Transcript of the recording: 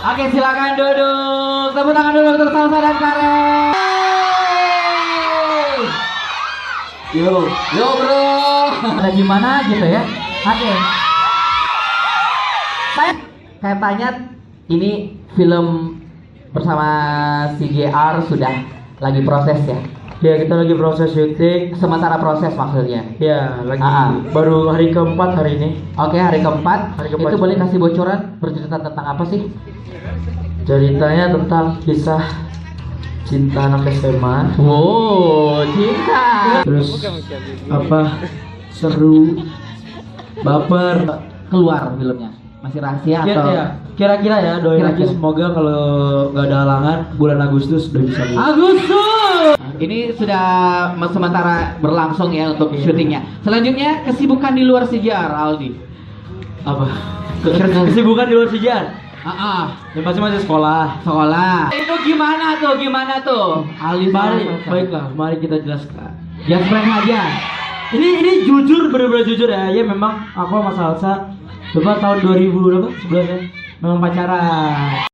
Oke, silakan duduk. Tepuk tangan dulu untuk Salsa dan Karen. Yo bro. Ada gimana gitu ya? Oke. Saya kayak tanya, ini film bersama CJR sudah lagi proses ya? Ya, kita lagi proses syuting. Sementara proses maksudnya? Ya, lagi baru hari keempat hari ini. Oke, hari keempat. Hari keempat. Itu boleh kasih bocoran bercerita tentang apa sih? Ceritanya tentang kisah cinta anak SMA. Oh, cinta. Terus apa? Seru, baper. Keluar filmnya. Masih rahasia atau? Kira-kira ya, doain aja Kira-kira. semoga kalau nggak ada halangan bulan Agustus udah bisa buat. Agustus. Ini sudah sementara berlangsung ya untuk syutingnya. Selanjutnya kesibukan di luar CJR, Aldi. Apa? Kesibukan di luar sejan. Ya pasti masih sekolah. Sekolah. Itu gimana tuh? Gimana tuh? Aldi, Baiklah, mari kita jelaskan. Yang friend aja. Ini jujur, bener-bener jujur ya. Ya memang aku sama Salsa coba tahun 2000 berapa? 11 ya. Memang pacaran.